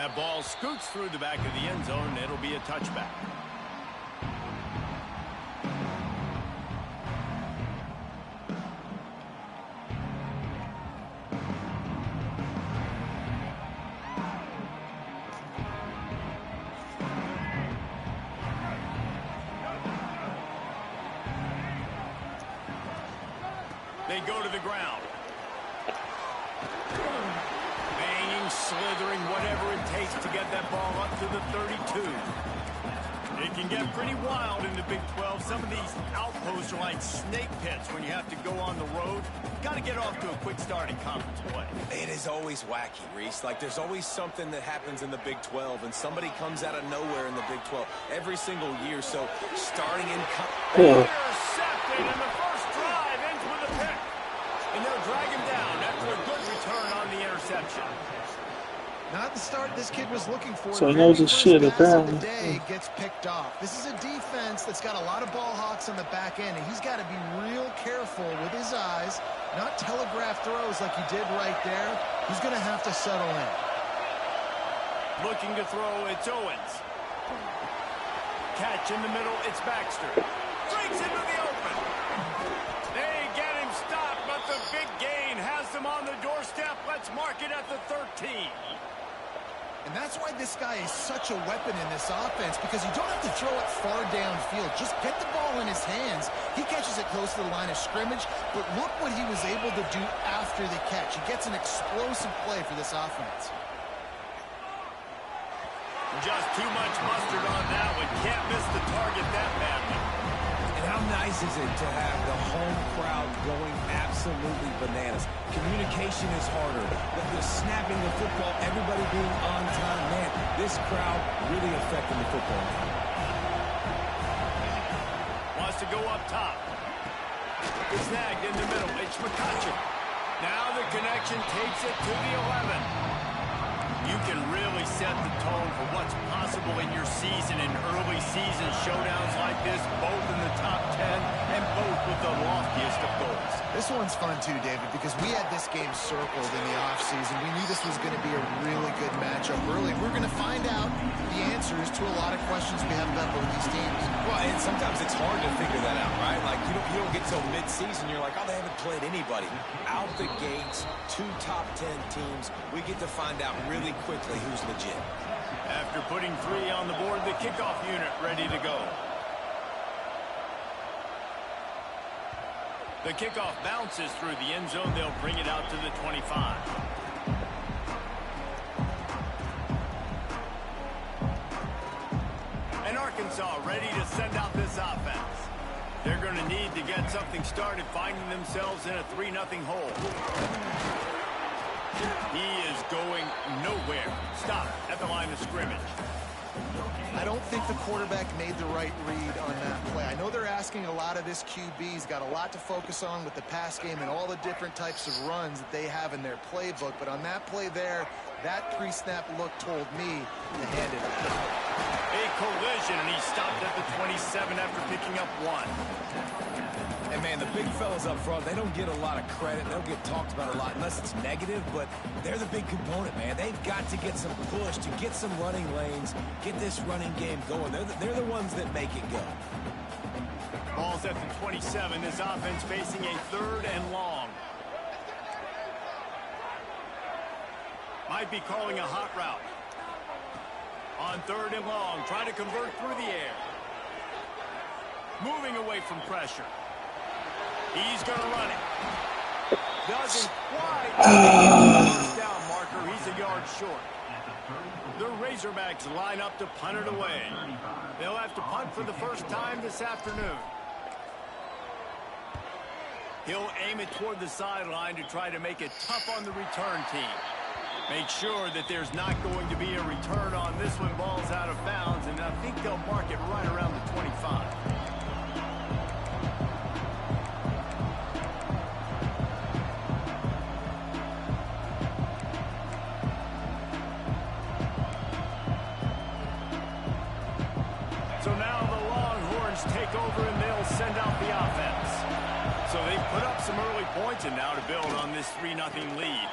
That ball scoots through the back of the end zone, and it'll be a touchback. They go to the ground. Banging, slithering, whatever it takes to get that ball up to the 32. It can get pretty wild in the Big 12. Some of these outposts are like snake pits when you have to go on the road. You've got to get off to a quick start in conference play. It is always wacky, Reese. Like, there's always something that happens in the Big 12, and somebody comes out of nowhere in the Big 12 every single year. So, starting in... Intercepted, and the first drive ends with a pick. And they'll drag him down after a good return on the interception. Not the start this kid was looking for. So he knows his shit, apparently. The day gets picked off. This is a defense that's got a lot of ball hawks on the back end, and he's got to be real careful with his eyes, not telegraph throws like he did right there. He's going to have to settle in. Looking to throw, it's Owens. Catch in the middle, it's Baxter. Breaks into the open. They get him stopped, but the big gain has them on the doorstep. Let's mark it at the 13. And that's why this guy is such a weapon in this offense, because you don't have to throw it far downfield. Just get the ball in his hands. He catches it close to the line of scrimmage, but look what he was able to do after the catch. He gets an explosive play for this offense. Just too much mustard on that one. Can't miss the target that badly. And how nice is it to have the home crowd going absolutely bananas? Communication is harder. The snapping the football, everybody being on time. Man, this crowd really affecting the football. Wants to go up top. Snagged in the middle. It's McCutcheon. Now the connection takes it to the 11. You can really set the tone for what's possible in your season in early season showdowns like this, both in the top 10 and both with the loftiest of goals. This one's fun too, David, because we had this game circled in the offseason. We knew this was going to be a really good matchup early. We're going to find out the answers to a lot of questions we have about both these teams. Well, and sometimes it's hard to figure that out, right? Like, you don't get till mid-season, you're like, oh, they haven't played anybody. Out the gates, 2 top 10 teams, we get to find out really quickly who's legit. After putting 3 on the board, the kickoff unit ready to go. The kickoff bounces through the end zone. They'll bring it out to the 25. And Arkansas ready to send out this offense. They're going to need to get something started, finding themselves in a 3-0 hole. He is going nowhere. Stop at the line of scrimmage. I don't think the quarterback made the right read on that play. I know they're asking a lot of this QB. He's got a lot to focus on with the pass game and all the different types of runs that they have in their playbook. But on that play there, that pre-snap look told me to hand it off. A collision, and he stopped at the 27 after picking up 1. And, man, the big fellas up front, they don't get a lot of credit. They'll get talked about a lot unless it's negative, but they're the big component, man. They've got to get some push to get some running lanes, get this running game going. They're the ones that make it go. Ball's at the 27. This offense facing a 3rd and long. Might be calling a hot route. On 3rd and long, trying to convert through the air. Moving away from pressure. He's going to run it. Doesn't quite. First down marker. He's a yard short. The Razorbacks line up to punt it away. They'll have to punt for the first time this afternoon. He'll aim it toward the sideline to try to make it tough on the return team. Make sure that there's not going to be a return on this one. Ball's out of bounds, and I think they'll mark it right around the 25. So now the Longhorns take over, and they'll send out the offense. So they've put up some early points, and now to build on this 3-0 lead.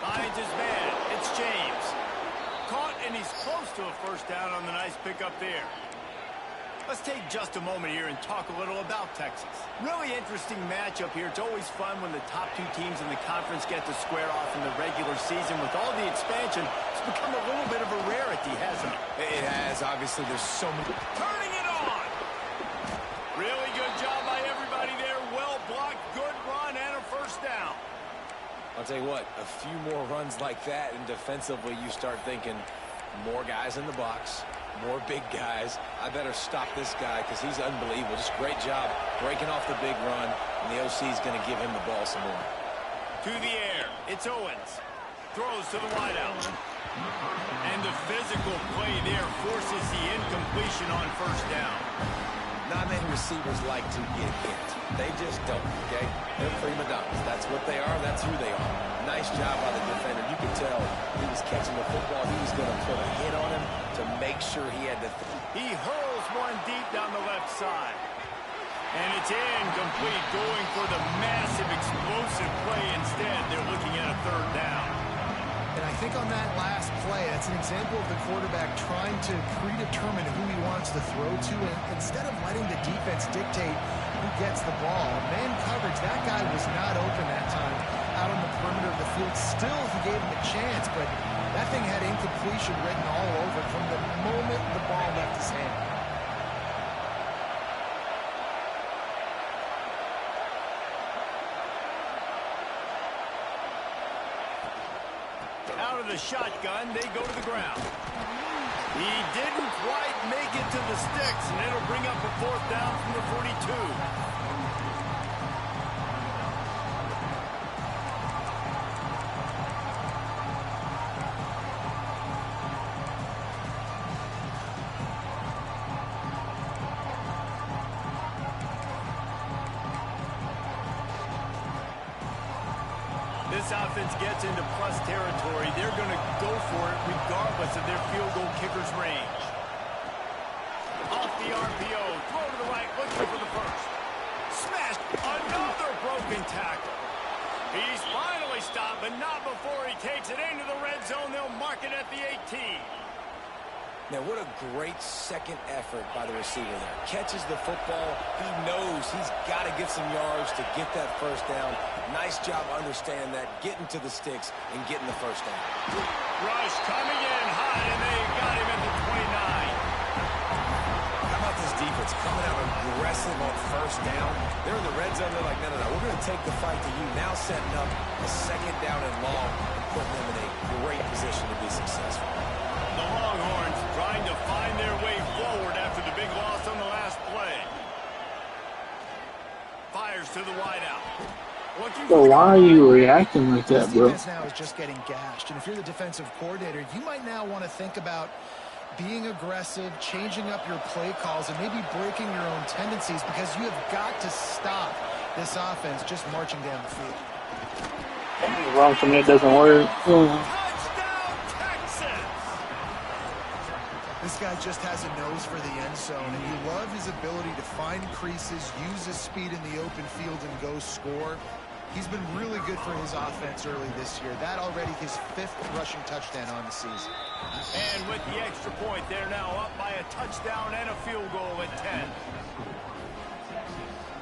Finds his man. It's James. caught, and he's close to a first down on the nice pickup there. Let's take just a moment here and talk a little about Texas. Really interesting matchup here. It's always fun when the top two teams in the conference get to square off in the regular season. With all the expansion, it's become a little bit of a rarity, hasn't it? It has. Obviously, there's so many. Turning it on! Really good job by everybody there. Well blocked, good run, and a first down. I'll tell you what, a few more runs like that, and defensively you start thinking more guys in the box. More big guys. I better stop this guy because he's unbelievable. Just great job breaking off the big run, and the OC is going to give him the ball some more. To the air. It's Owens. Throws to the wideout. And the physical play there forces the incompletion on first down. Not many receivers like to get hit. They just don't, okay? They're prima donnas. That's what they are. That's who they are. Nice job by the defender. You could tell he was catching the football. He was going to put a hit on him to make sure he had to. He hurls one deep down the left side. And it's incomplete, going for the massive explosive play instead. They're looking at a third down. And I think on that last play, that's an example of the quarterback trying to predetermine who he wants to throw to, and instead of letting the defense dictate who gets the ball. Man coverage, that guy was not open that time out on the perimeter of the field. Still, he gave him a chance, but that thing had incompletion written all over it from the moment the ball left his hand. Out of the shotgun, they go to the ground. He didn't quite make it to the sticks, and it'll bring up a fourth down from the 42. This offense gets into plus territory. They're going to go for it regardless of their field goal kicker's range. Off the RPO, throw to the right, looking for the first. Smashed, another broken tackle. He's finally stopped, but not before he takes it into the red zone. They'll mark it at the 18. Now, what a great second effort by the receiver there. Catches the football. He knows he's got to get some yards to get that first down. Nice job understanding that, getting to the sticks and getting the first down. Rush coming in high, and they got him at the 29. How about this defense coming out aggressive on first down? They're in the red zone. They're like, no, we're going to take the fight to you. Now setting up a second down and long and putting them in a great position to be successful. The Longhorns trying to find their way forward after the big loss on the last play. Fires to the wideout. So why are you reacting like that, bro? This defense now is just getting gashed, and if you're the defensive coordinator, you might now want to think about being aggressive, changing up your play calls, and maybe breaking your own tendencies, because you have got to stop this offense just marching down the field. Wrong from it doesn't work. This guy just has a nose for the end zone, and you love his ability to find creases, use his speed in the open field, and go score. He's been really good for his offense early this year. That already his 5th rushing touchdown on the season. And with the extra point, they're now up by a touchdown and a field goal at 10.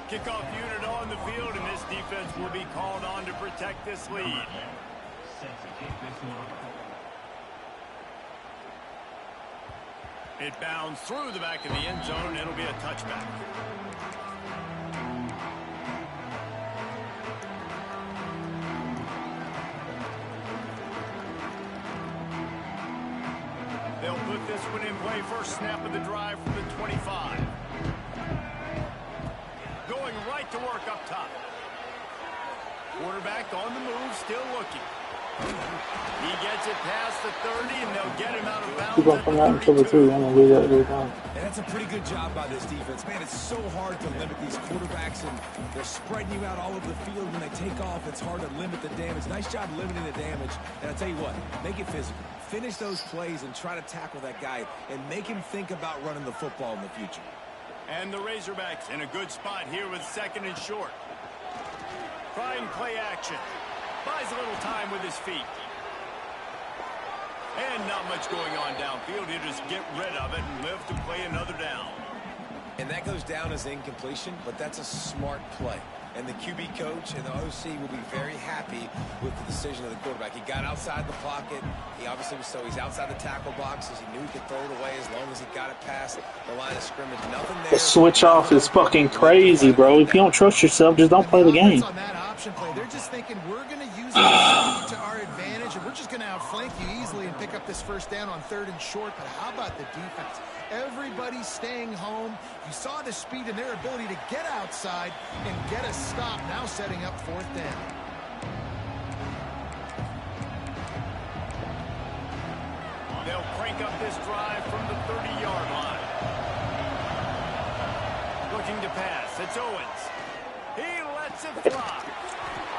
Kickoff unit on the field, and this defense will be called on to protect this lead. It bounds through the back of the end zone, and it'll be a touchback. They'll put this one in play. First snap of the drive from the 25. Going right to work up top. Quarterback on the move, still looking. He gets it past the 30, and they'll get him out of bounds. Keep on coming out in cover 2. I'm going to do that every time. And that's a pretty good job by this defense. Man, it's so hard to limit these quarterbacks, and they're spreading you out all over the field. When they take off, it's hard to limit the damage. Nice job limiting the damage. And I'll tell you what, make it physical. Finish those plays and try to tackle that guy and make him think about running the football in the future. And the Razorbacks in a good spot here with 2nd and short. Trying play action. Buys a little time with his feet. And not much going on downfield. He'll just get rid of it and live to play another down. And that goes down as incompletion, but that's a smart play. And the QB coach and the OC will be very happy with the decision of the quarterback. He got outside the pocket. He obviously was he's outside the tackle boxes. He knew he could throw it away as long as he got it past the line of scrimmage. Nothing there. The switch off is fucking crazy, bro. If you don't trust yourself, just don't play the game. On that option play, they're just thinking we're going to use the speed to our advantage, and we're just going to outflank you easily and pick up this first down on 3rd and short. But how about the defense? Everybody's staying home. You saw the speed and their ability to get outside and get a stop, now setting up 4th down. They'll crank up this drive from the 30-yard line. Looking to pass. It's Owens. He lets it fly.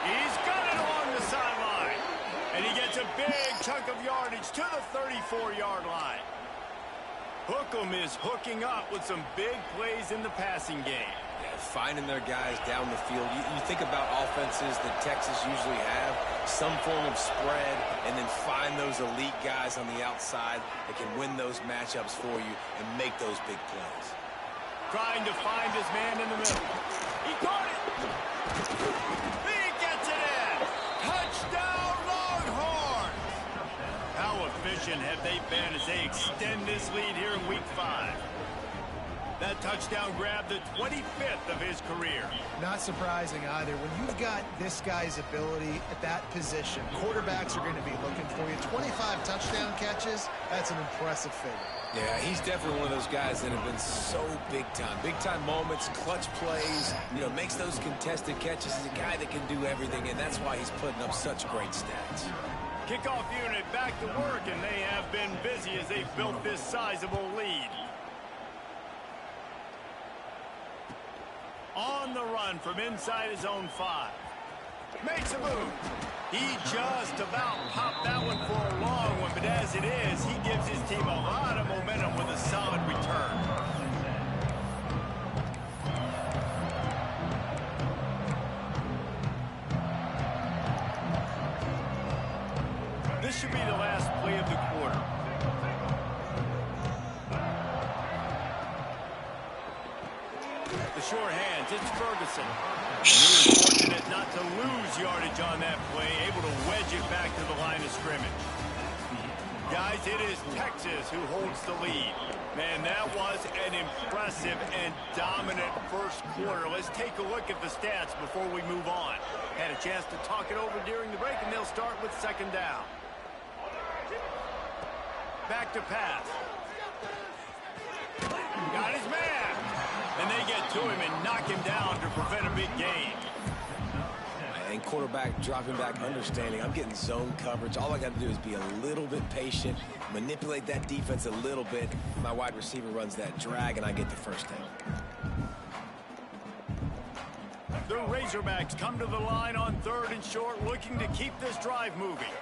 He's got it along the sideline. And he gets a big chunk of yardage to the 34-yard line. Hookem is hooking up with some big plays in the passing game. Yeah, finding their guys down the field. You think about offenses that Texas usually have, some form of spread, and then find those elite guys on the outside that can win those matchups for you and make those big plays. Trying to find his man in the middle. He caught it. He gets it in. Touchdown, Longhorns. How efficient have they been as they extend this lead here in Week 5? That touchdown grabbed the 25th of his career. Not surprising either. When you've got this guy's ability at that position, quarterbacks are going to be looking for you. 25 touchdown catches, that's an impressive figure. Yeah, he's definitely one of those guys that have been so big time. Big time moments, clutch plays, makes those contested catches. He's a guy that can do everything, and that's why he's putting up such great stats. Kickoff unit back to work, and they have been busy as they've built this sizable lead. On the run from inside his own 5. Makes a move. He just about popped that one for a long one, but as it is, he gives his team a lot of momentum with a solid return. This should be the last play of the quarter. The short hands, it's Ferguson. He was fortunate not to lose yardage on that play, able to wedge it back to the line of scrimmage. Guys, it is Texas who holds the lead. Man, that was an impressive and dominant first quarter. Let's take a look at the stats before we move on. Had a chance to talk it over during the break, and they'll start with 2nd down. Back to pass. Got his man. And they get to him and knock him down to prevent a big gain. And quarterback dropping back, understanding I'm getting zone coverage. All I got to do is be a little bit patient, manipulate that defense a little bit. My wide receiver runs that drag, and I get the first down. The Razorbacks come to the line on 3rd and short, looking to keep this drive moving.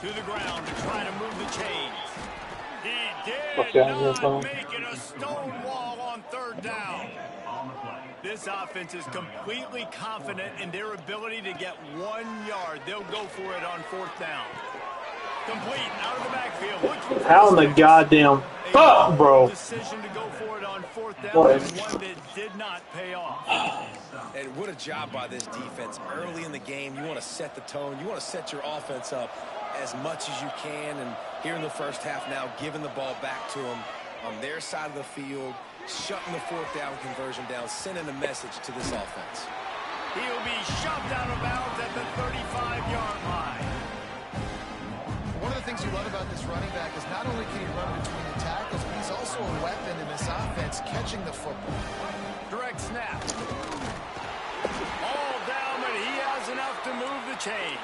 To the ground to try to move the chains. He did not make it a stone wall on 3rd down. This offense is completely confident in their ability to get 1 yard. They'll go for it on 4th down. Complete out of the backfield. How in the goddamn fuck, bro? Decision to go for it on 4th down and one that did not pay off. And what a job by this defense. Early in the game, you want to set the tone. You want to set your offense up as much as you can, and here in the first half now, giving the ball back to them on their side of the field, shutting the 4th down conversion down, sending a message to this offense. He'll be shoved out of bounds at the 35-yard line. One of the things you love about this running back is not only can he run between the tackles, but he's also a weapon in this offense, catching the football. Direct snap. All down, but he has enough to move the chains.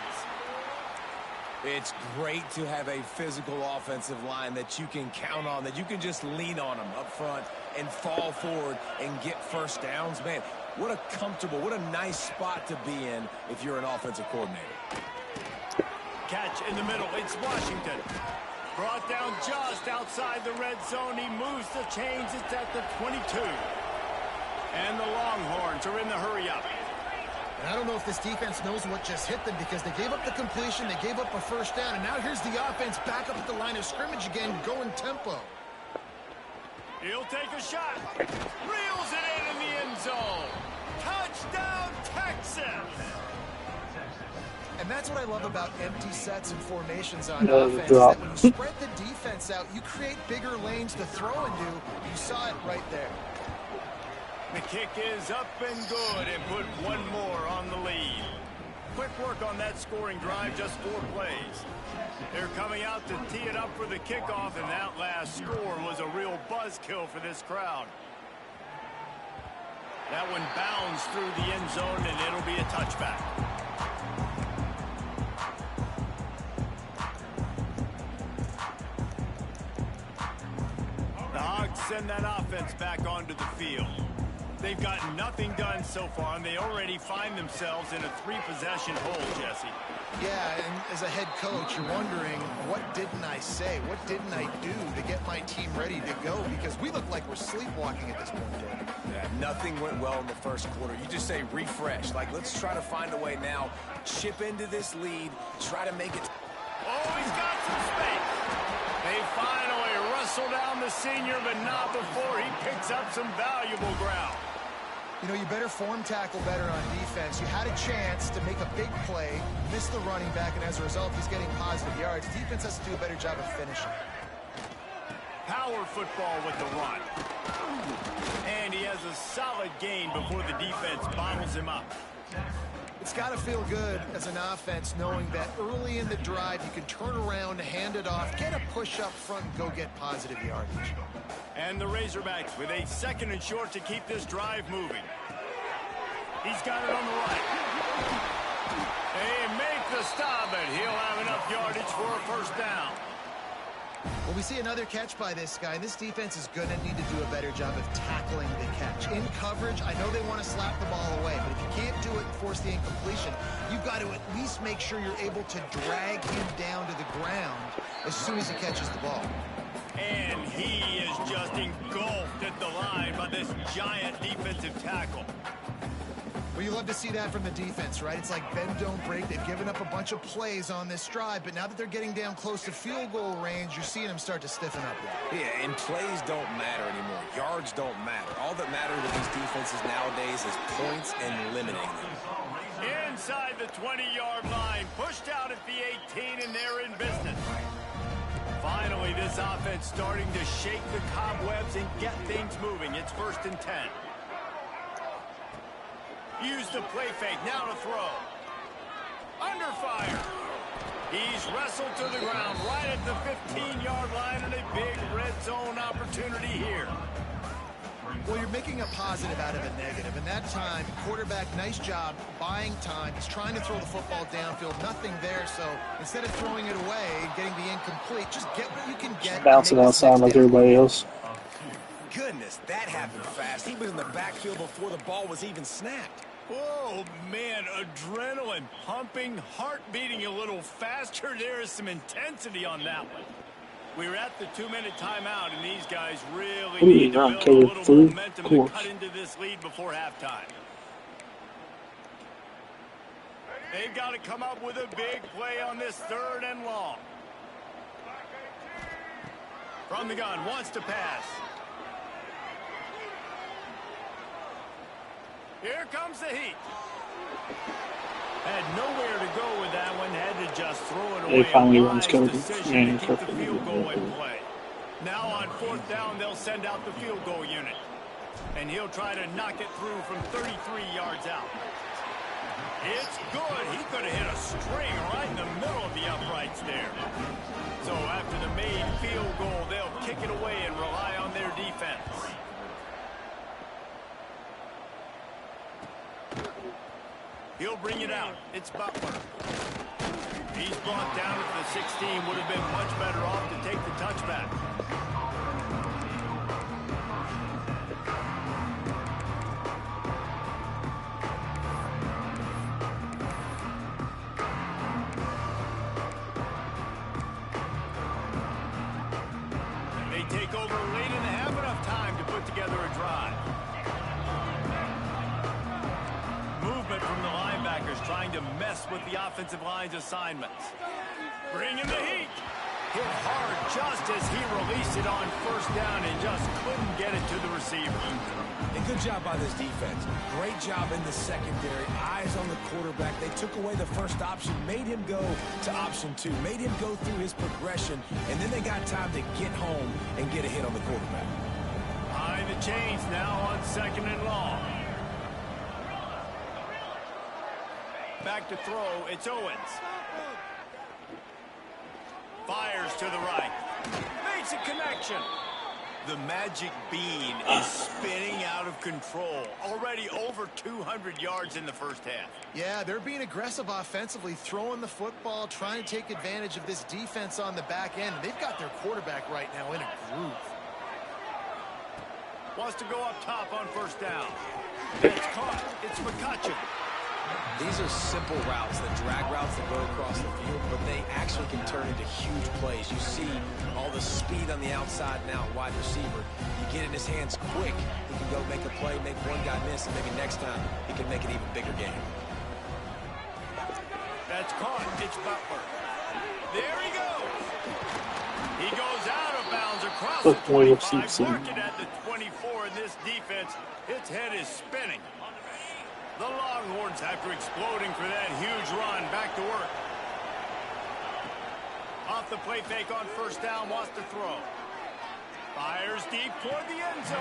It's great to have a physical offensive line that you can count on, that you can just lean on them up front and fall forward and get first downs. Man, what a comfortable, what a nice spot to be in if you're an offensive coordinator. Catch in the middle. It's Washington. Brought down just outside the red zone. He moves the chains. It's at the 22. And the Longhorns are in the hurry up. And I don't know if this defense knows what just hit them because they gave up the completion, they gave up a first down, and now here's the offense back up at the line of scrimmage again, going tempo. He'll take a shot. Reels it in the end zone. Touchdown, Texas! And that's what I love about empty sets and formations on offense, is that when you spread the defense out, you create bigger lanes to throw into. You saw it right there. The kick is up and good, and put one more on the lead. Quick work on that scoring drive, just 4 plays. They're coming out to tee it up for the kickoff, and that last score was a real buzzkill for this crowd. That one bounds through the end zone, and it'll be a touchback. The Hogs send that offense back onto the field. They've gotten nothing done so far, and they already find themselves in a 3-possession hole, Jesse. Yeah, and as a head coach, you're wondering, what didn't I say? What didn't I do to get my team ready to go? Because we look like we're sleepwalking at this point, Jordan. Yeah, nothing went well in the first quarter. You just say refresh. Like, let's try to find a way now. Chip into this lead. Try to make it. Oh, he's got some space. They finally wrestle down the senior, but not before he picks up some valuable ground. You know, you better form tackle better on defense. You had a chance to make a big play, missed the running back, and as a result, he's getting positive yards. Defense has to do a better job of finishing. Power football with the run. And he has a solid gain before the defense bottles him up. It's got to feel good as an offense knowing that early in the drive you can turn around, hand it off, get a push up front, and go get positive yardage. And the Razorbacks with a 2nd and short to keep this drive moving. He's got it on the right. They make the stop, and he'll have enough yardage for a first down. Well, we see another catch by this guy. This defense is going to need to do a better job of tackling the catch. In coverage, I know they want to slap the ball away, but if you can't do it and force the incompletion, you've got to at least make sure you're able to drag him down to the ground as soon as he catches the ball. And he is just engulfed at the line by this giant defensive tackle. Well, you love to see that from the defense, right? It's like bend, don't break. They've given up a bunch of plays on this drive, but now that they're getting down close to field goal range, you're seeing them start to stiffen up. Yeah, and plays don't matter anymore. Yards don't matter. All that matters with these defenses nowadays is points and limiting them. Inside the 20-yard line, pushed out at the 18, and they're in business. Finally, this offense starting to shake the cobwebs and get things moving. It's 1st and 10. Use the play fake, now to throw. Under fire. He's wrestled to the ground right at the 15-yard line, and a big red zone opportunity here. Well, you're making a positive out of a negative, and that time, quarterback, nice job buying time. He's trying to throw the football downfield, nothing there, so instead of throwing it away and getting the incomplete, just get what you can get. Bouncing outside like everybody else. Goodness, that happened fast. He was in the backfield before the ball was even snapped. Oh, man, adrenaline pumping, heart beating a little faster. There is some intensity on that one. We were at the 2-minute timeout, and these guys really need to build a little momentum to cut into this lead before halftime. They've got to come up with a big play on this 3rd and long. From the gun, wants to pass. Here comes the heat. Had nowhere to go with that one. Had to just throw it away. They finally runs Decision coverage. to keep the field goal in play. Now on 4th down, they'll send out the field goal unit. And he'll try to knock it through from 33 yards out. It's good. He could have hit a string right in the middle of the uprights there. So after the made field goal, they'll kick it away and rely on their defense. He'll bring it out. It's Butler. He's brought down at the 16. Would have been much better off to take the touchback. They take over late and have enough time to put together a drive. movement from the linebackers trying to mess with the offensive line's assignments. Bring in the heat. Hit hard just as he released it on first down and just couldn't get it to the receiver. And good job by this defense. Great job in the secondary. Eyes on the quarterback. They took away the first option, made him go to option 2, made him go through his progression, and then they got time to get home and get a hit on the quarterback. Behind the chains now on 2nd and long. Back to throw, it's Owens. Fires to the right. Makes a connection. The magic bean is spinning out of control. Already over 200 yards in the first half. Yeah, they're being aggressive offensively, throwing the football, trying to take advantage of this defense on the back end. They've got their quarterback right now in a groove. Wants to go up top on first down. It's caught. It's McCutcheon. These are simple routes, the drag routes that go across the field, but they actually can turn into huge plays. You see all the speed on the outside now, wide receiver. You get in his hands quick, he can go make a play, make one guy miss, and maybe next time he can make an even bigger game. That's caught. It's Butler. There he goes. He goes out of bounds across the 25, marking at the 24 in this defense. Its head is spinning. The Longhorns, after exploding for that huge run, back to work. Off the play fake on first down, wants to throw. Fires deep toward the end zone.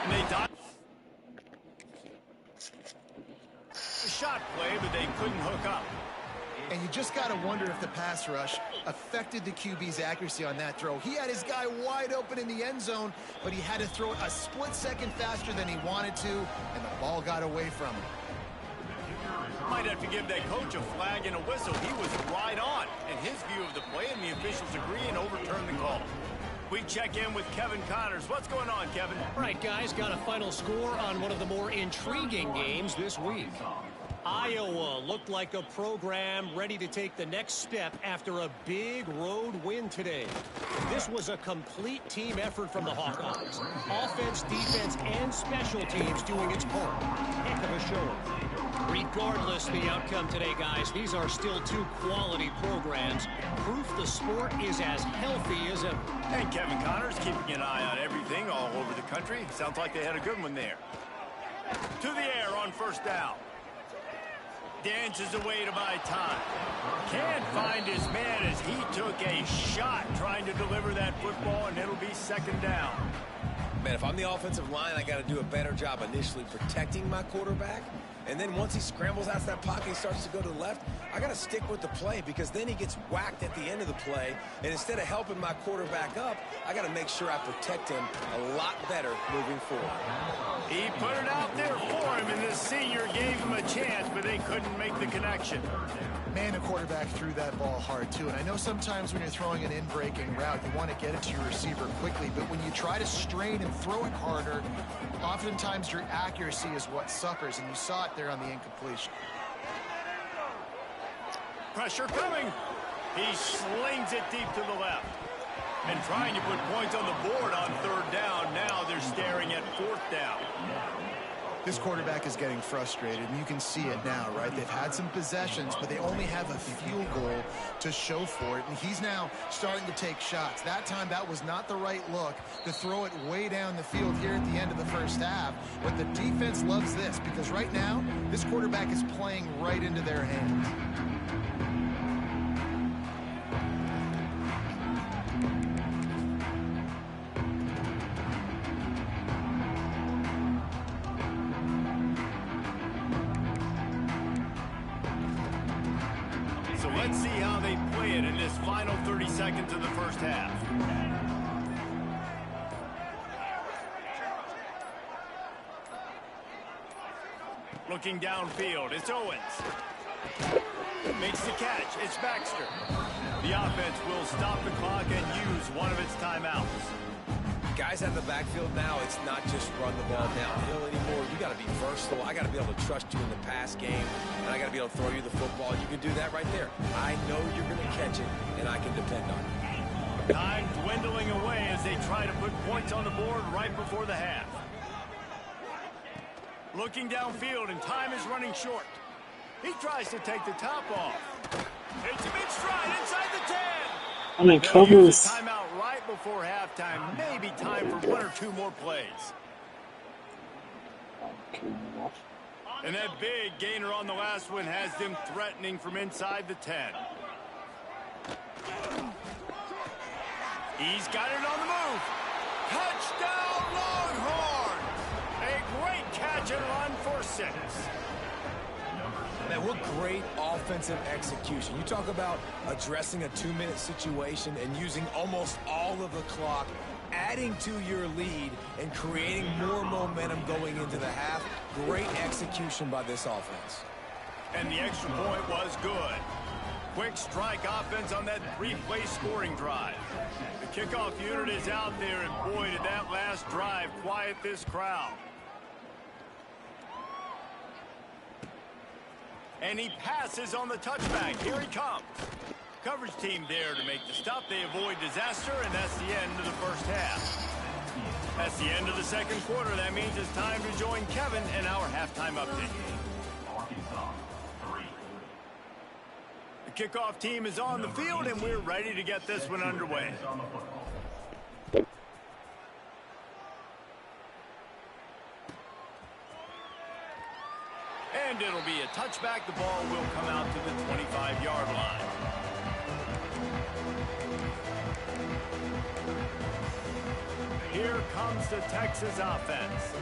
And they dive. The shot play, but they couldn't hook up. And you just got to wonder if the pass rush affected the QB's accuracy on that throw. He had his guy wide open in the end zone, but he had to throw it a split second faster than he wanted to, and the ball got away from him. Might have to give that coach a flag and a whistle. He was right on in his view of the play, and the officials agree and overturn the call. We check in with Kevin Connors. What's going on, Kevin? All right, guys, got a final score on one of the more intriguing games this week. Iowa looked like a program ready to take the next step after a big road win today. This was a complete team effort from the Hawkeyes. Offense, defense, and special teams doing its part. Heck of a show. Regardless the outcome today, guys, these are still two quality programs. Proof the sport is as healthy as ever. And Kevin Connors keeping an eye on everything all over the country. Sounds like they had a good one there. To the air on first down. Dances away to buy time. Can't find his man as he took a shot trying to deliver that football, and it'll be 2nd down. Man, if I'm the offensive line, I got to do a better job initially protecting my quarterback. And then once he scrambles out of that pocket and starts to go to the left, I got to stick with the play because then he gets whacked at the end of the play. And instead of helping my quarterback up, I got to make sure I protect him a lot better moving forward. He put it out there for him, and the senior gave him a chance, but they couldn't make the connection. Man, the quarterback threw that ball hard, too. And I know sometimes when you're throwing an in-breaking route, you want to get it to your receiver quickly. But when you try to strain and throw it harder, oftentimes your accuracy is what suffers. And you saw it there on the incompletion. Pressure coming. He slings it deep to the left. And trying to put points on the board on 3rd down. Now they're staring at 4th down. This quarterback is getting frustrated, and you can see it now, right? They've had some possessions, but they only have a field goal to show for it, and he's now starting to take shots. That time, that was not the right look to throw it way down the field here at the end of the first half, but the defense loves this because right now, this quarterback is playing right into their hands. Let's see how they play it in this final 30 seconds of the first half. Looking downfield, it's Owens. Makes the catch, it's Baxter. The offense will stop the clock and use one of its timeouts. Guys out of the backfield now, it's not just run the ball downhill anymore. You got to be versatile. I got to be able to trust you in the pass game, and I got to be able to throw you the football. You can do that right there. I know you're going to catch it, and I can depend on it. Time dwindling away as they try to put points on the board right before the half. Looking downfield, and time is running short. He tries to take the top off. It's a big stride inside the 10. I mean, They'll use covers. a timeout right before halftime. Maybe time for 1 or 2 more plays. And that big gainer on the last one has them threatening from inside the 10. He's got it on the move. Touchdown, Longhorn! A great catch and run for 6. Man, what great offensive execution. You talk about addressing a 2-minute situation and using almost all of the clock, adding to your lead and creating more momentum going into the half. Great execution by this offense. And the extra point was good. Quick strike offense on that 3-play scoring drive. The kickoff unit is out there, and boy, did that last drive quiet this crowd. And he passes on the touchback. Here he comes. Coverage team there to make the stop. They avoid disaster, and that's the end of the first half. That's the end of the second quarter. That means it's time to join Kevin in our halftime update. The kickoff team is on the field, and we're ready to get this one underway. And it'll be a touchback. The ball will come out to the 25-yard line. Here comes the Texas offense.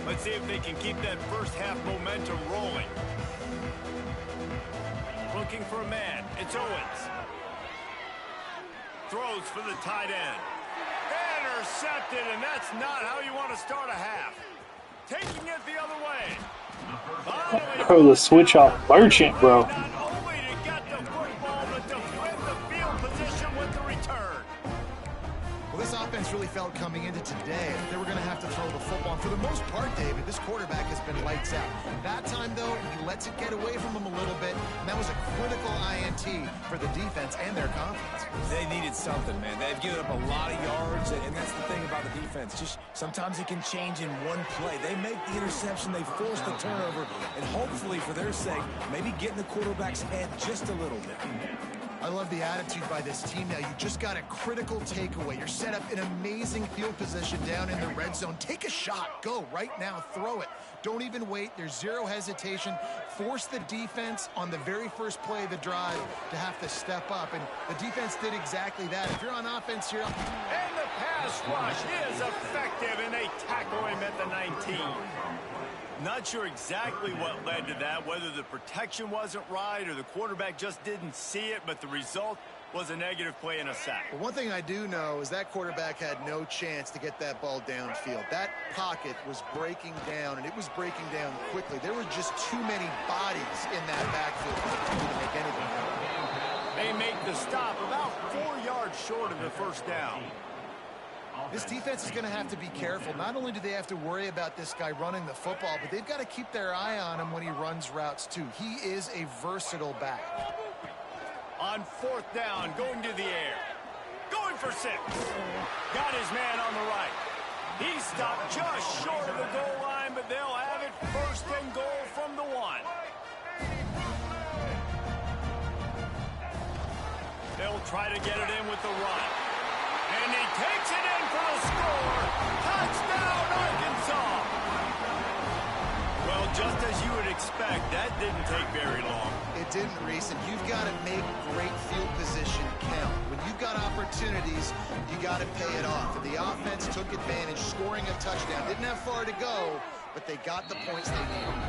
Let's see if they can keep that first half momentum rolling. Looking for a man. It's Owens. Throws for the tight end. Intercepted, and that's not how you want to start a half. Taking it the other way. Bro, the switch off merchant, bro. Not only to get the football, but to win the field position with the return. Well, this offense really felt coming into today that they were going to have to throw the football. And for the most part, David, this quarterback has been lights out. That time, though, he lets it get away from him a little bit, and that was a critical INT for the defense and their confidence. They needed something, man. They've given up a lot of yards, and that's the thing about the defense. Just sometimes it can change in one play. They make the interception, they force the turnover, and hopefully, for their sake, maybe get in the quarterback's head just a little bit. I love the attitude by this team now. You just got a critical takeaway. You're set up in amazing field position down in the red zone. Take a shot. Go right now. Throw it. Don't even wait. There's zero hesitation. Force the defense on the very first play of the drive to have to step up. And the defense did exactly that. If you're on offense here. And the pass rush is effective, and they tackle him at the 19. Not sure exactly what led to that, whether the protection wasn't right or the quarterback just didn't see it, but the result was a negative play and a sack. But one thing I do know is that quarterback had no chance to get that ball downfield. That pocket was breaking down, and it was breaking down quickly. There were just too many bodies in that backfield to make anything happen. They make the stop about 4 yards short of the first down. This defense is going to have to be careful. Not only do they have to worry about this guy running the football, but they've got to keep their eye on him when he runs routes too. He is a versatile back. On fourth down, going to the air. Going for 6. Got his man on the right. He stopped just short of the goal line, but they'll have it first and goal from the 1. They'll try to get it in with the run. And he takes it in for the score. Touchdown, Arkansas. Well, just as you would expect, that didn't take very long. It didn't, Reese, and you've got to make great field position count. When you've got opportunities, you got to pay it off. And the offense took advantage, scoring a touchdown. Didn't have far to go, but they got the points they needed.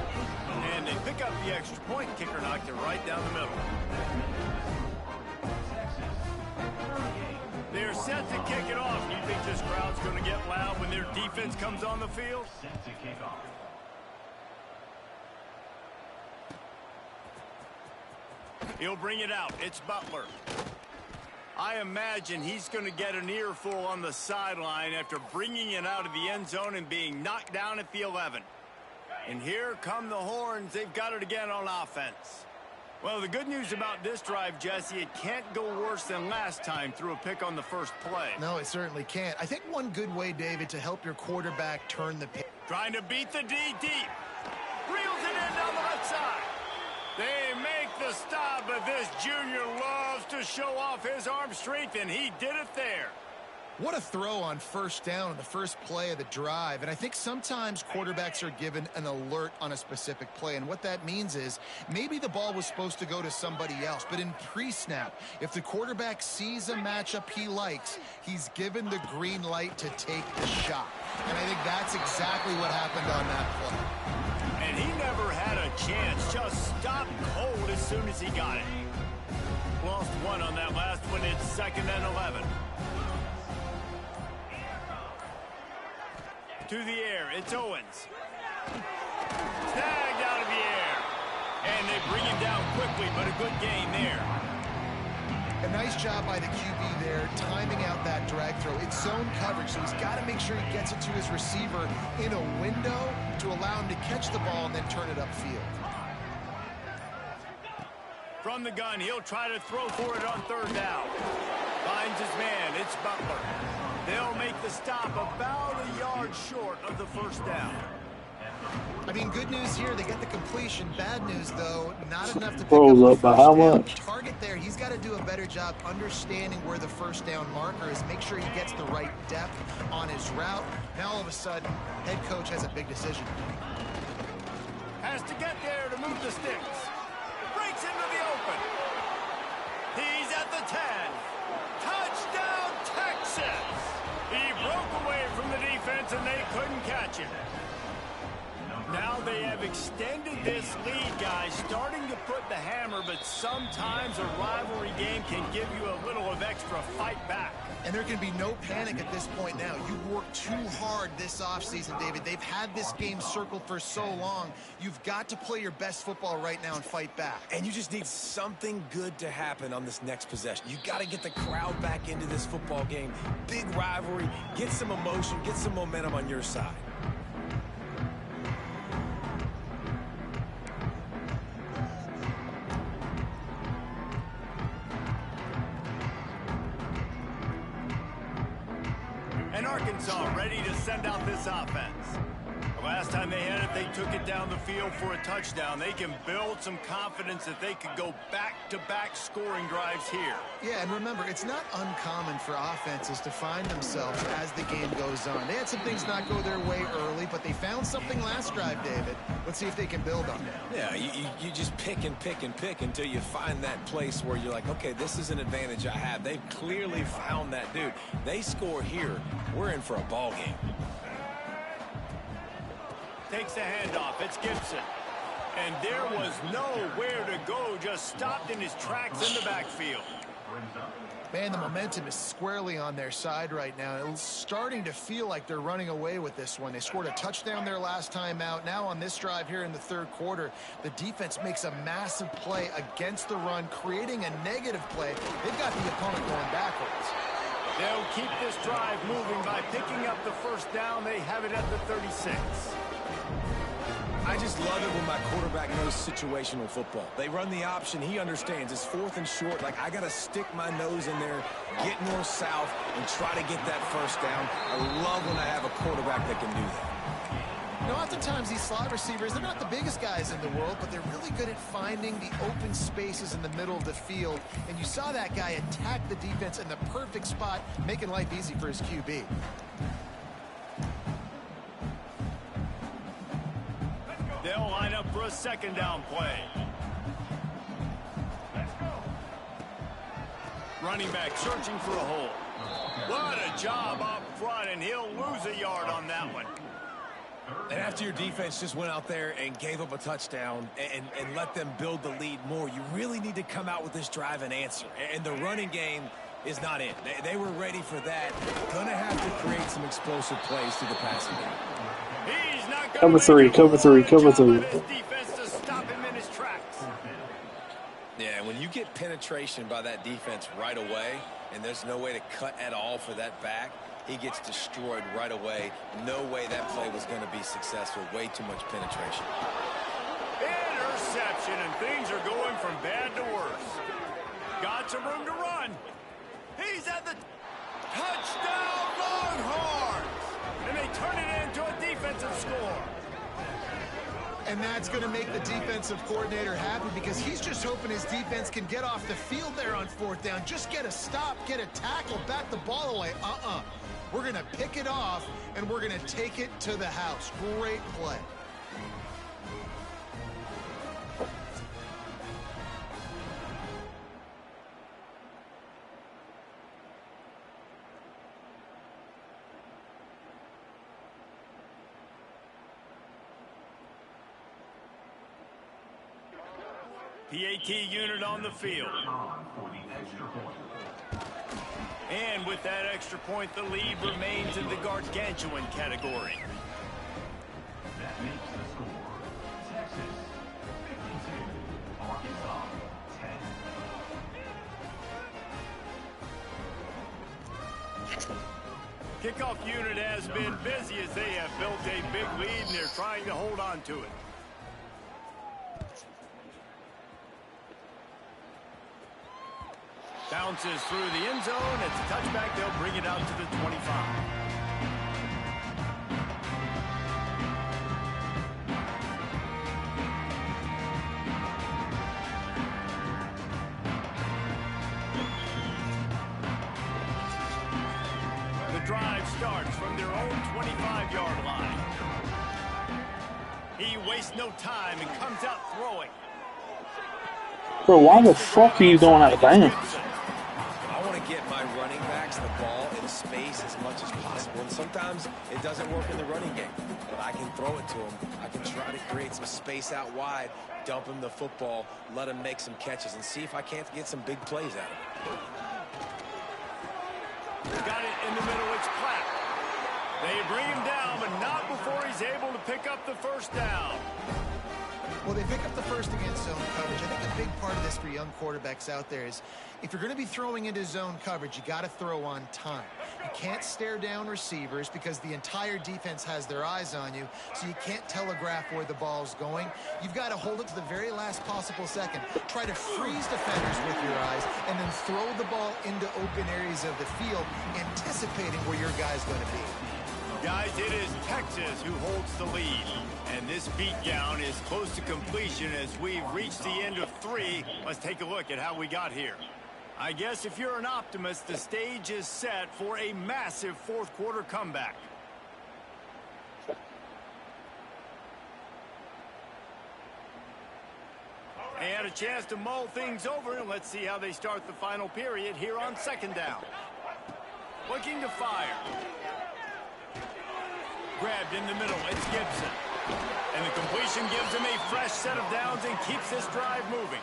And they pick up the extra point. Kicker knocked it right down the middle. They're set to kick it off. Do you think this crowd's going to get loud when their defense comes on the field? Set to kick off. He'll bring it out. It's Butler. I imagine he's going to get an earful on the sideline after bringing it out of the end zone and being knocked down at the 11. And here come the horns. They've got it again on offense. Well, the good news about this drive, Jesse, it can't go worse than last time through a pick on the first play. No, it certainly can't. I think one good way, David, to help your quarterback turn the page. Trying to beat the D deep. Reels it in down the left side. They make the stop, but this junior loves to show off his arm strength, and he did it there. What a throw on first down on the first play of the drive. And I think sometimes quarterbacks are given an alert on a specific play. And what that means is maybe the ball was supposed to go to somebody else. But in pre-snap, if the quarterback sees a matchup he likes, he's given the green light to take the shot. And I think that's exactly what happened on that play. And he never had a chance. Just stopped cold as soon as he got it. Lost one on that last one. It's 2nd and 11. To the air, it's Owens. Snagged out of the air. And they bring him down quickly, but a good gain there. A nice job by the QB there, timing out that drag throw. It's zone coverage, so he's got to make sure he gets it to his receiver in a window to allow him to catch the ball and then turn it upfield. From the gun, he'll try to throw for it on 3rd down. Finds his man, it's Butler. They'll make the stop about a yard short of the 1st down. I mean, good news here, they get the completion. Bad news, though, not enough to pick Rolls up up the by first how down. much? Target there, he's got to do a better job understanding where the 1st down marker is, make sure he gets the right depth on his route. Now, all of a sudden, head coach has a big decision. Has to get there to move the sticks. Breaks into the open. He's at the 10. Touchdown, Texas! He broke away from the defense, and they couldn't catch him. Now they have extended this lead, guys, starting to put the hammer, but sometimes a rivalry game can give you a little of extra fight back. And there can be no panic at this point now. You've worked too hard this offseason, David. They've had this game circled for so long. You've got to play your best football right now and fight back. And you just need something good to happen on this next possession. You got to get the crowd back into this football game. Big rivalry. Get some emotion. Get some momentum on your side. And Arkansas ready to send out this offense. The last time they had it, they took it down the field for a touchdown. They can build some confidence that they could go back-to-back scoring drives here. Yeah, and remember, it's not uncommon for offenses to find themselves as the game goes on. They had some things not go their way early, but they found something last drive, David. Let's see if they can build on that. Yeah, you just pick and pick and pick until you find that place where you're like, okay, this is an advantage I have. They've clearly found that, dude. They score here, we're in for a ball game. Takes the handoff. It's Gibson. And there was nowhere to go. Just stopped in his tracks in the backfield. Man, the momentum is squarely on their side right now. It's starting to feel like they're running away with this one. They scored a touchdown their last time out. Now on this drive here in the 3rd quarter, the defense makes a massive play against the run, creating a negative play. They've got the opponent going backwards. They'll keep this drive moving by picking up the 1st down. They have it at the 36. I just love it when my quarterback knows situational football. They run the option. He understands. It's 4th and short. Like, I got to stick my nose in there, get north-south, and try to get that 1st down. I love when I have a quarterback that can do that. You know, oftentimes these slot receivers, they're not the biggest guys in the world, but they're really good at finding the open spaces in the middle of the field. And you saw that guy attack the defense in the perfect spot, making life easy for his QB. They'll line up for a 2nd down play. Running back searching for a hole. What a job up front, and he'll lose a yard on that one. And after your defense just went out there and gave up a touchdown and let them build the lead more, you really need to come out with this drive and answer. And the running game is not in. They were ready for that. Gonna have to create some explosive plays through the passing game. He's not gonna Cover 3, cover 3, cover 3. Defense to stop him in his tracks. Yeah, when you get penetration by that defense right away, and there's no way to cut at all for that back, he gets destroyed right away. No way that play was going to be successful. Way too much penetration. Interception, and things are going from bad to worse. Got some room to run. He's at the touchdown, Longhorns. And they turn it into a defensive score. And that's going to make the defensive coordinator happy because he's just hoping his defense can get off the field there on 4th down. Just get a stop, get a tackle, back the ball away. We're going to pick it off, and we're going to take it to the house. Great play. PAT unit on the field. And with that extra point, the lead remains in the gargantuan category. That makes the score Texas 52, Arkansas 10. Kickoff unit has been busy as they have built a big lead and they're trying to hold on to it. Bounces through the end zone. It's a touchback. They'll bring it out to the 25. The drive starts from their own 25-yard line. He wastes no time and comes out throwing. Bro, why the fuck are you going out of bounds? I want to get my running backs the ball in space as much as possible. And sometimes it doesn't work in the running game. But I can throw it to him. I can try to create some space out wide, dump him the football, let him make some catches, and see if I can't get some big plays out of him. Got it in the middle. It's Platt. They bring him down, but not before he's able to pick up the first down. Well, they pick up the first against zone coverage. I think a big part of this for young quarterbacks out there is if you're going to be throwing into zone coverage, you got to throw on time. You can't stare down receivers because the entire defense has their eyes on you, so you can't telegraph where the ball's going. You've got to hold it to the very last possible second. Try to freeze defenders with your eyes and then throw the ball into open areas of the field, anticipating where your guy's going to be. Guys, it is Texas who holds the lead. And this beatdown is close to completion as we've reached the end of 3. Let's take a look at how we got here. I guess if you're an optimist, the stage is set for a massive fourth-quarter comeback. They had a chance to mull things over, and let's see how they start the final period here on 2nd down. Looking to fire. Grabbed in the middle, it's Gibson. And the completion gives him a fresh set of downs and keeps this drive moving.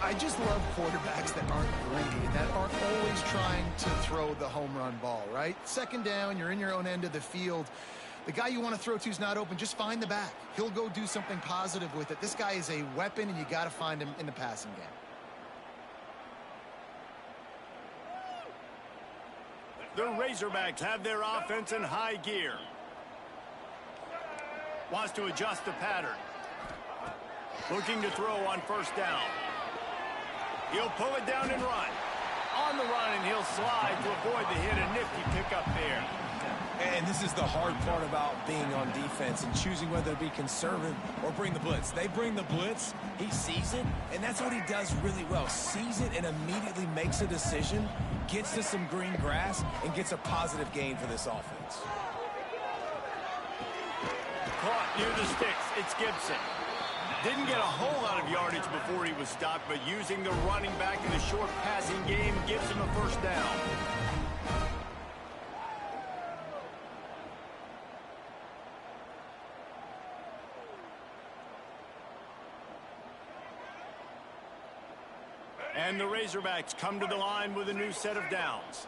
I just love quarterbacks that aren't greedy, that aren't always trying to throw the home run ball, right? 2nd down, you're in your own end of the field. The guy you want to throw to is not open. Just find the back. He'll go do something positive with it. This guy is a weapon, and you got to find him in the passing game. The Razorbacks have their offense in high gear. Wants to adjust the pattern. Looking to throw on 1st down. He'll pull it down and run. On the run, and he'll slide to avoid the hit. A nifty pickup there. And this is the hard part about being on defense and choosing whether to be conservative or bring the blitz. They bring the blitz, he sees it, and that's what he does really well. Sees it and immediately makes a decision, gets to some green grass, and gets a positive gain for this offense. Caught near the sticks, it's Gibson. Didn't get a whole lot of yardage before he was stopped, but using the running back in the short passing game gives him a 1st down. And the Razorbacks come to the line with a new set of downs.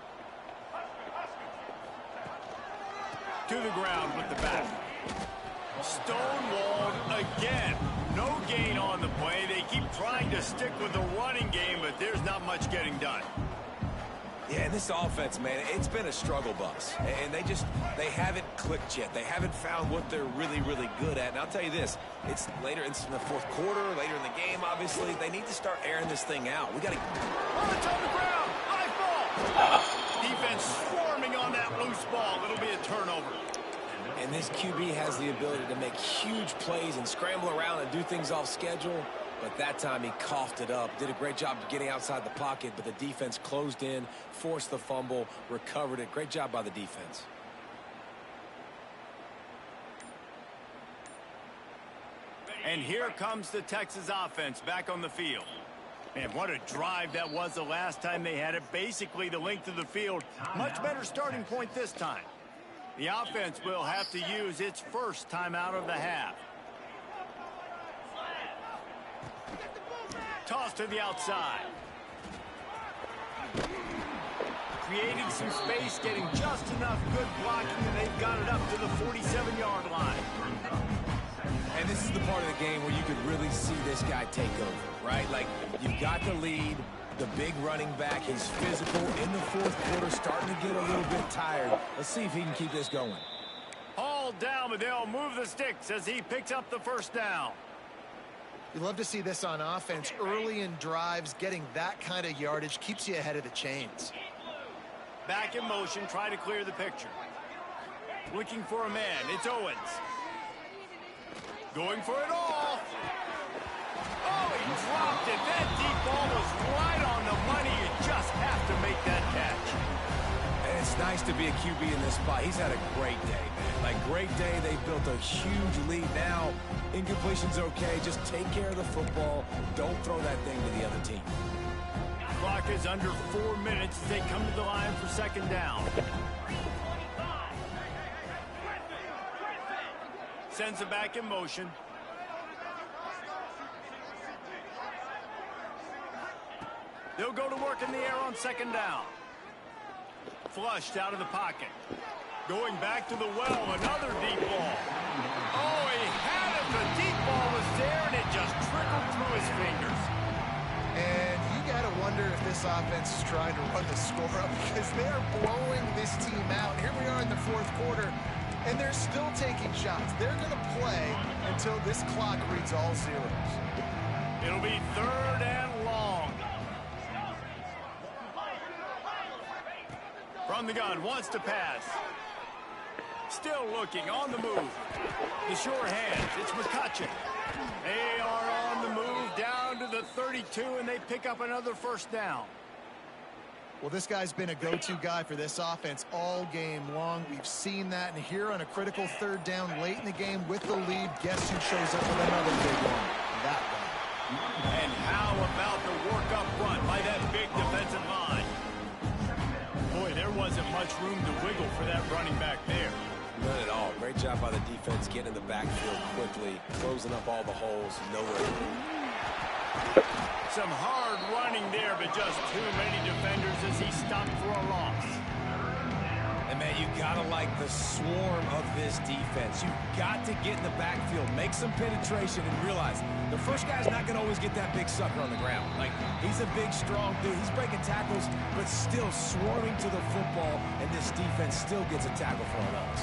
To the ground with the back. Stonewalled again. No gain on the play. They keep trying to stick with the running game, but there's not much getting done. Yeah, and this offense, man, it's been a struggle bus. And they haven't clicked yet. They haven't found what they're really, really good at. And I'll tell you this, it's later in the 4th quarter, later in the game, obviously. They need to start airing this thing out. We got to... Oh, it's on the ground. High ball. Defense swarming on that loose ball. It'll be a turnover. And this QB has the ability to make huge plays and scramble around and do things off schedule. But that time he coughed it up. Did a great job of getting outside the pocket, but the defense closed in, forced the fumble, recovered it. Great job by the defense. And here comes the Texas offense back on the field. Man, what a drive that was the last time they had it. Basically the length of the field. Much better starting point this time. The offense will have to use its first timeout of the half. Toss to the outside. Creating some space, getting just enough good blocking, and they've got it up to the 47-yard line. And this is the part of the game where you could really see this guy take over, right? Like, you've got the lead, the big running back, he's physical in the fourth quarter, starting to get a little bit tired. Let's see if he can keep this going. Hauled down, but they'll move the sticks as he picks up the first down. You love to see this on offense. Early in drives, getting that kind of yardage keeps you ahead of the chains. Back in motion, try to clear the picture. Looking for a man, it's Owens. Going for it all. Oh, he dropped it. That deep ball was right on the money. You just have to make that catch. And it's nice to be a QB in this spot. He's had a great day, man. Like, great day. They've built a huge lead now. Incompletion's okay. Just take care of the football. Don't throw that thing to the other team. Clock is under 4 minutes as they come to the line for second down. Sends it back in motion. They'll go to work in the air on second down. Flushed out of the pocket. Going back to the well, another deep ball. Oh, he had it. The deep ball was there, and it just trickled through his fingers. And you got to wonder if this offense is trying to run the score up because they are blowing this team out. Here we are in the fourth quarter, and they're still taking shots. They're going to play until this clock reads all zeros. It'll be third and long. From the gun, wants to pass. Still looking, on the move. The sure hands, it's McCutcheon. They are on the move down to the 32, and they pick up another first down. Well, this guy's been a go-to guy for this offense all game long. We've seen that, and here on a critical third down late in the game with the lead, guess who shows up with another big one? That one. And how about the work up front by that big defensive line? Boy, there wasn't much room to wiggle for that running back there. None at all. Great job by the defense getting in the backfield quickly, closing up all the holes, nowhere. Some hard running there, but just too many defenders as he stopped for a loss. And, man, you got to like the swarm of this defense. You've got to get in the backfield, make some penetration, and realize the first guy's not going to always get that big sucker on the ground. Like, he's a big, strong dude. He's breaking tackles, but still swarming to the football, and this defense still gets a tackle for a loss.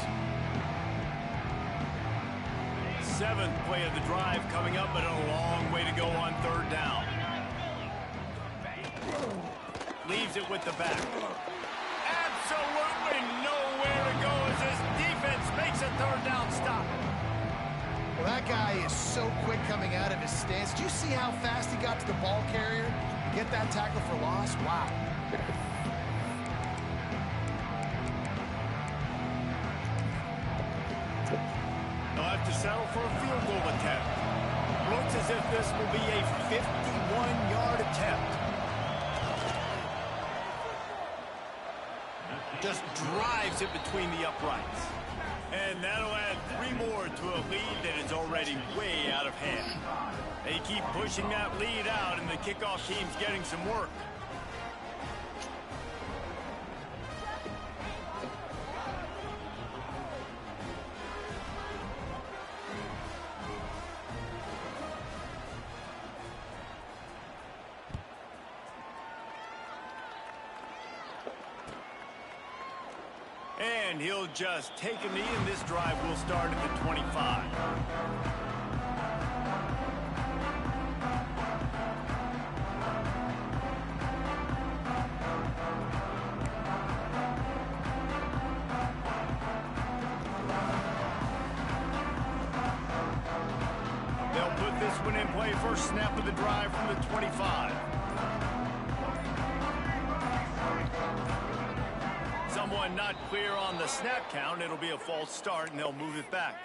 Seventh play of the drive coming up, but a long way to go on third down. Leaves it with the back. Absolutely nowhere to go as this defense makes a third down stop. Well, that guy is so quick coming out of his stance. Do you see how fast he got to the ball carrier to get that tackle for loss? Wow. They'll have to settle for a field goal attempt. Looks as if this will be a 51-yard attempt. Just drives it between the uprights. And that'll add 3 more to a lead that is already way out of hand. They keep pushing that lead out, and the kickoff team's getting some work. And he'll just take a knee, and this drive will start at the 25. Placement in play, first snap of the drive from the 25. Someone not clear on the snap count. It'll be a false start, and they'll move it back.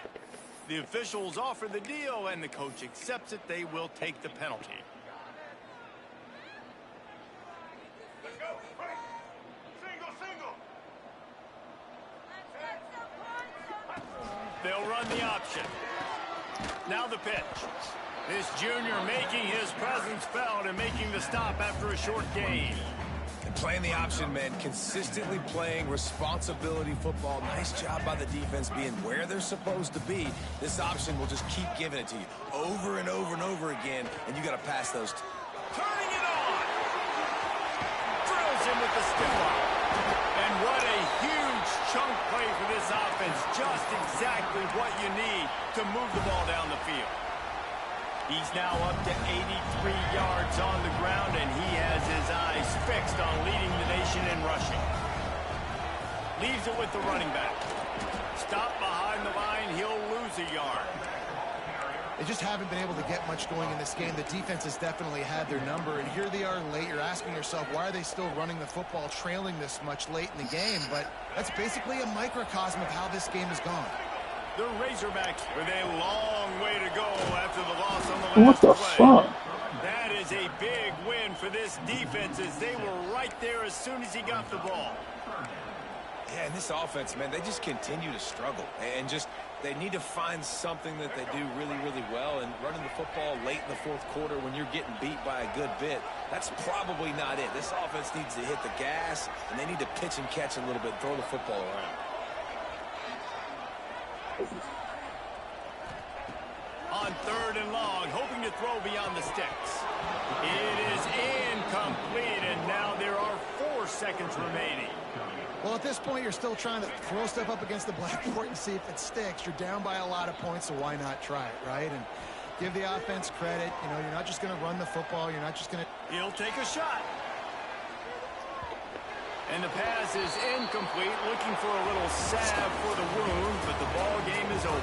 The officials offer the deal, and the coach accepts it. They will take the penalty. Let's go. Single, single. They'll run the option. Now the pitch. This junior making his presence felt and making the stop after a short gain. And playing the option, man, consistently playing responsibility football. Nice job by the defense being where they're supposed to be. This option will just keep giving it to you over and over and over again, and you got to pass those. Turning it on. Drills him with the stiff arm. And what a huge chunk play for this offense. Just exactly what you need to move the ball down the field. He's now up to 83 yards on the ground, and he has his eyes fixed on leading the nation in rushing. Leaves it with the running back. Stop behind the line, he'll lose a yard. They just haven't been able to get much going in this game. The defense has definitely had their number, and here they are late. You're asking yourself, why are they still running the football, trailing this much late in the game? But that's basically a microcosm of how this game has gone. The Razorbacks with a long way to go after the loss on the What last the play. fuck? That is a big win for this defense as they were right there as soon as he got the ball. Yeah, and this offense, man, they just continue to struggle. And just, they need to find something that they do really, really well. And running the football late in the fourth quarter when you're getting beat by a good bit, that's probably not it. This offense needs to hit the gas, and they need to pitch and catch a little bit, throw the football around. On third and long, hoping to throw beyond the sticks. It is incomplete, and now there are 4 seconds remaining. Well, at this point, you're still trying to throw stuff up against the blackboard and see if it sticks. You're down by a lot of points, so why not try it, right? And give the offense credit. You know, you're not just going to run the football. You're not just going to... He'll take a shot. And the pass is incomplete, looking for a little salve for the wound, but the ball game is over.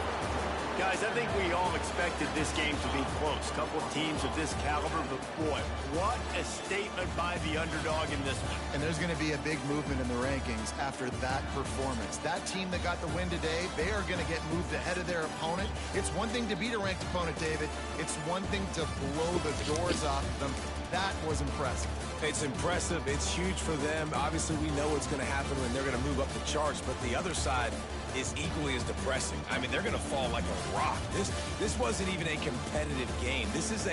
Guys, I think we all expected this game to be close. Couple of teams of this caliber, but boy, what a statement by the underdog in this one. And there's going to be a big movement in the rankings after that performance. That team that got the win today, they are going to get moved ahead of their opponent. It's one thing to beat a ranked opponent, David. It's one thing to blow the doors off of them. That was impressive. It's impressive. It's huge for them. Obviously, we know what's going to happen when they're going to move up the charts, but the other side is equally as depressing. I mean, they're going to fall like a rock. This wasn't even a competitive game. This is a